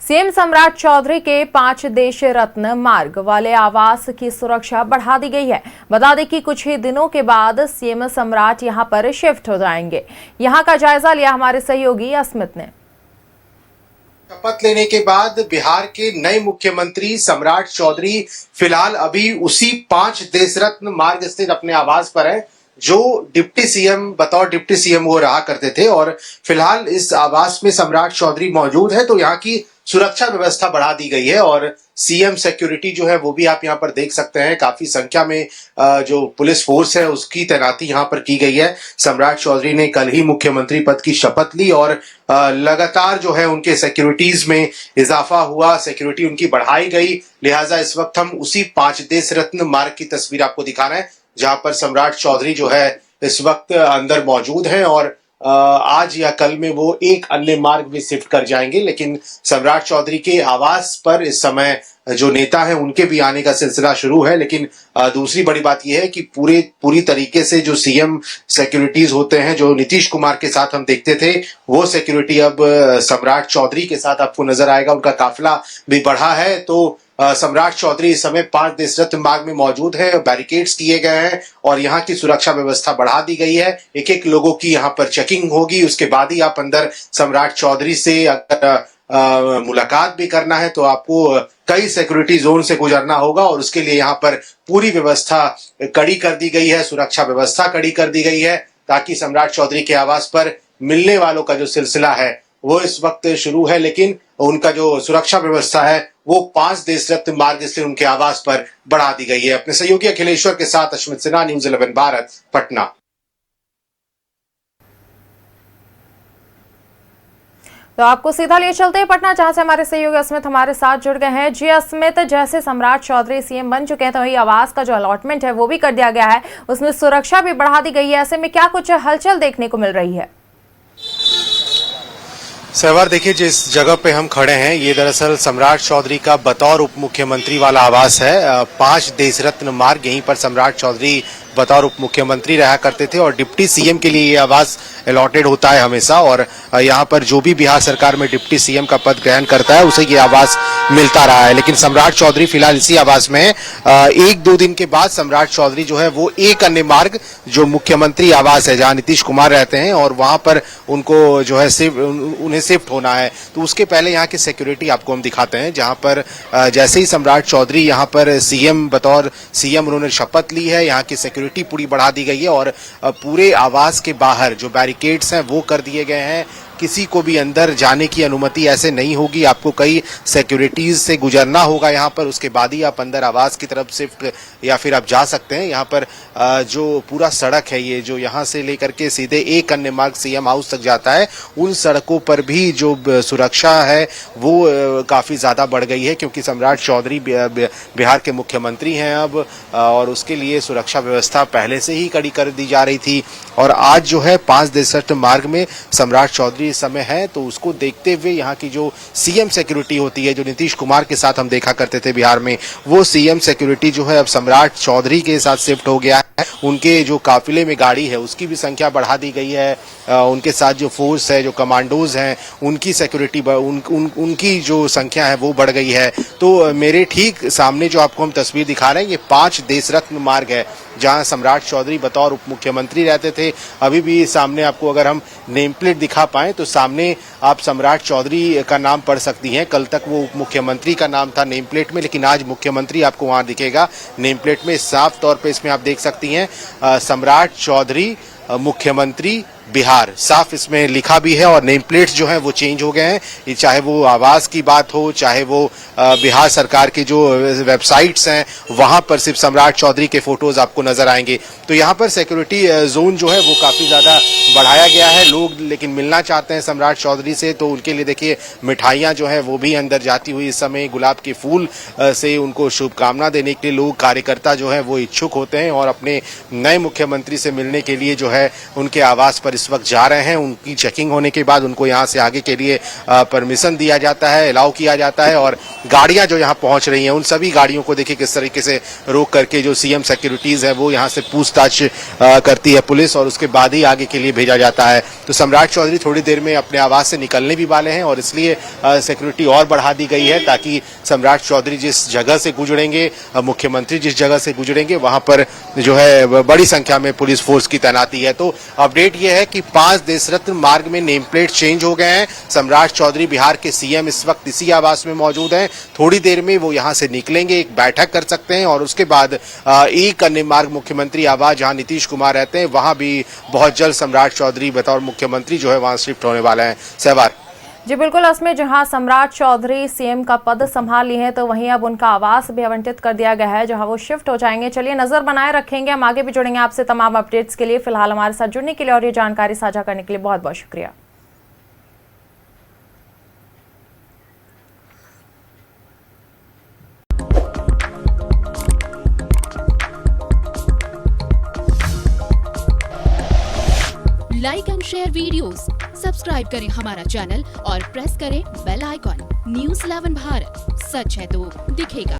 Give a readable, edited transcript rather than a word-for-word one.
CM सम्राट चौधरी के 5 देश रत्न मार्ग वाले आवास की सुरक्षा बढ़ा दी गई है। बता दें कि कुछ ही दिनों के बाद सीएम सम्राट यहां पर शिफ्ट हो जाएंगे। यहां का जायजा लिया हमारे सहयोगी अस्मित ने। शपथ लेने के बाद बिहार के नए मुख्यमंत्री सम्राट चौधरी फिलहाल अभी उसी 5 देश रत्न मार्ग स्थित अपने आवास पर है, जो डिप्टी सीएम बतौर डिप्टी सीएम वो रहा करते थे। और फिलहाल इस आवास में सम्राट चौधरी मौजूद है, तो यहाँ की सुरक्षा व्यवस्था बढ़ा दी गई है। और सीएम सिक्योरिटी जो है वो भी आप यहाँ पर देख सकते हैं, काफी संख्या में जो पुलिस फोर्स है उसकी तैनाती यहाँ पर की गई है। सम्राट चौधरी ने कल ही मुख्यमंत्री पद की शपथ ली और लगातार जो है उनके सिक्योरिटीज में इजाफा हुआ, सिक्योरिटी उनकी बढ़ाई गई। लिहाजा इस वक्त हम उसी 5 देश रत्न मार्ग की तस्वीर आपको दिखा रहे हैं, जहां पर सम्राट चौधरी जो है इस वक्त अंदर मौजूद हैं और आज या कल में वो एक अन्य मार्ग में शिफ्ट कर जाएंगे। लेकिन सम्राट चौधरी के आवास पर इस समय जो नेता है उनके भी आने का सिलसिला शुरू है। लेकिन दूसरी बड़ी बात यह है कि पूरी तरीके से जो सीएम सिक्योरिटीज होते हैं, जो नीतीश कुमार के साथ हम देखते थे, वो सिक्योरिटी अब सम्राट चौधरी के साथ आपको नजर आएगा। उनका काफिला भी बढ़ा है। तो सम्राट चौधरी इस समय 5 देश रत्न मार्ग में मौजूद है, बैरिकेड्स किए गए हैं और यहाँ की सुरक्षा व्यवस्था बढ़ा दी गई है। एक लोगों की यहाँ पर चेकिंग होगी, उसके बाद ही आप अंदर सम्राट चौधरी से अगर मुलाकात भी करना है तो आपको कई सिक्योरिटी जोन से गुजरना होगा और उसके लिए यहाँ पर पूरी व्यवस्था कड़ी कर दी गई है, सुरक्षा व्यवस्था कड़ी कर दी गई है, ताकि सम्राट चौधरी के आवास पर मिलने वालों का जो सिलसिला है वो इस वक्त शुरू है। लेकिन उनका जो सुरक्षा व्यवस्था है वो 5 देश रत्न मार्ग से उनके आवास पर बढ़ा दी गई है। अपने सहयोगी अखिलेश्वर के साथ अश्मित सिन्हा, न्यूज़ 11 भारत, पटना। तो आपको सीधा ले चलते हैं पटना, जहां से हमारे सहयोगी अस्मित हमारे साथ जुड़ गए हैं। जी अस्मित, जैसे सम्राट चौधरी सीएम बन चुके हैं तो वही आवास का जो अलॉटमेंट है वो भी कर दिया गया है, उसमें सुरक्षा भी बढ़ा दी गई है। ऐसे में क्या कुछ हलचल देखने को मिल रही है? सहवार, देखिए जिस जगह पे हम खड़े हैं ये दरअसल सम्राट चौधरी का बतौर उप मुख्यमंत्री वाला आवास है। 5 देश रत्न मार्ग, यहीं पर सम्राट चौधरी बतौर उप मुख्यमंत्री रहा करते थे और डिप्टी सीएम के लिए ये आवास अलॉटेड होता है हमेशा। और यहाँ पर जो भी बिहार सरकार में डिप्टी सीएम का पद ग्रहण करता है उसे ये आवास मिलता रहा है। लेकिन सम्राट चौधरी फिलहाल इसी आवास में 1-2 दिन के बाद सम्राट चौधरी जो है वो एक अन्य मार्ग, जो मुख्यमंत्री आवास है जहाँ नीतीश कुमार रहते हैं, और वहां पर उनको जो है उन्हें शिफ्ट होना है। तो उसके पहले यहाँ की सिक्योरिटी आपको हम दिखाते हैं, जहां पर जैसे ही सम्राट चौधरी यहाँ पर बतौर सीएम उन्होंने शपथ ली है, यहाँ की सिक्योरिटी पूरी बढ़ा दी गई है और पूरे आवास के बाहर जो बैरिकेड्स हैं वो कर दिए गए हैं। किसी को भी अंदर जाने की अनुमति ऐसे नहीं होगी, आपको कई सिक्योरिटीज से गुजरना होगा यहाँ पर, उसके बाद ही आप अंदर आवास की तरफ शिफ्ट या फिर आप जा सकते हैं। यहाँ पर जो पूरा सड़क है, ये जो यहाँ से लेकर के सीधे एक अन्य मार्ग सीएम हाउस तक जाता है, उन सड़कों पर भी जो सुरक्षा है वो काफी ज्यादा बढ़ गई है, क्योंकि सम्राट चौधरी बिहार के मुख्यमंत्री हैं अब, और उसके लिए सुरक्षा व्यवस्था पहले से ही कड़ी कर दी जा रही थी। और आज जो है 5 देश रत्न मार्ग में सम्राट चौधरी इस समय है, तो उसको देखते हुए यहाँ की जो सीएम सिक्योरिटी होती है, जो नीतीश कुमार के साथ हम देखा करते थे बिहार में, वो सीएम सिक्योरिटी जो है अब सम्राट चौधरी के साथ शिफ्ट हो गया है। उनके जो काफिले में गाड़ी है उसकी भी संख्या बढ़ा दी गई है। उनके साथ जो फोर्स है, जो कमांडोज हैं, उनकी सिक्योरिटी उनकी जो संख्या है वो बढ़ गई है। तो मेरे ठीक सामने जो आपको हम तस्वीर दिखा रहे हैं, ये 5 देश रत्न मार्ग है जहां सम्राट चौधरी बतौर उप मुख्यमंत्री रहते थे। अभी भी सामने आपको अगर हम नेम प्लेट दिखा पाएं तो सामने आप सम्राट चौधरी का नाम पढ़ सकती हैं। कल तक वो उप मुख्यमंत्री का नाम था नेम प्लेट में, लेकिन आज मुख्यमंत्री आपको वहां दिखेगा नेम प्लेट में। साफ तौर पे इसमें आप देख सकती हैं सम्राट चौधरी मुख्यमंत्री बिहार, साफ इसमें लिखा भी है। और नेम प्लेट्स जो हैं वो चेंज हो गए हैं, ये चाहे वो आवास की बात हो, चाहे वो बिहार सरकार की जो वेबसाइट्स हैं वहां पर सिर्फ सम्राट चौधरी के फोटोज आपको नजर आएंगे। तो यहाँ पर सिक्योरिटी जोन जो है वो काफी ज्यादा बढ़ाया गया है। लोग लेकिन मिलना चाहते हैं सम्राट चौधरी से, तो उनके लिए देखिए मिठाइयां जो है वो भी अंदर जाती हुई इस समय, गुलाब के फूल से उनको शुभकामना देने के लिए लोग कार्यकर्ता जो है वो इच्छुक होते हैं और अपने नए मुख्यमंत्री से मिलने के लिए जो है है उनके आवास पर इस वक्त जा रहे हैं। उनकी चेकिंग होने के बाद उनको यहाँ से आगे के लिए परमिशन दिया जाता है, अलाउ किया जाता है और गाड़ियां जो यहाँ पहुंच रही हैं उन सभी गाड़ियों को देखिए किस तरीके से रोक करके जो सीएम सिक्योरिटीज है वो यहाँ से पूछताछ करती है पुलिस और उसके बाद ही आगे के लिए भेजा जाता है। तो सम्राट चौधरी थोड़ी देर में अपने आवास से निकलने भी वाले हैं और इसलिए सिक्योरिटी और बढ़ा दी गई है ताकि सम्राट चौधरी जिस जगह से गुजरेंगे, मुख्यमंत्री जिस जगह से गुजरेंगे वहां पर जो है बड़ी संख्या में पुलिस फोर्स की तैनाती है। तो अपडेट यह है कि 5 देशरत्न मार्ग में नेम प्लेट चेंज हो गए हैं। सम्राट चौधरी बिहार के सीएम इस वक्त इसी आवास में मौजूद हैं। थोड़ी देर में वो यहां से निकलेंगे, एक बैठक कर सकते हैं और उसके बाद एक अन्य मार्ग मुख्यमंत्री आवास जहां नीतीश कुमार रहते हैं वहां भी बहुत जल्द सम्राट चौधरी बतौर मुख्यमंत्री जो है वहां शिफ्ट होने वाले हैं। सहवार जी बिल्कुल, इसमें जहां सम्राट चौधरी सीएम का पद संभाल लिए हैं तो वहीं अब उनका आवास भी आवंटित कर दिया गया है जहां वो शिफ्ट हो जाएंगे। चलिए नजर बनाए रखेंगे, हम आगे भी जुड़ेंगे आपसे तमाम अपडेट्स के लिए। फिलहाल हमारे साथ जुड़ने के लिए और ये जानकारी साझा करने के लिए बहुत बहुत शुक्रिया। Like and share videos, subscribe करें हमारा चैनल और प्रेस करें बेल आइकॉन। न्यूज़ 11 भारत, सच है तो दिखेगा।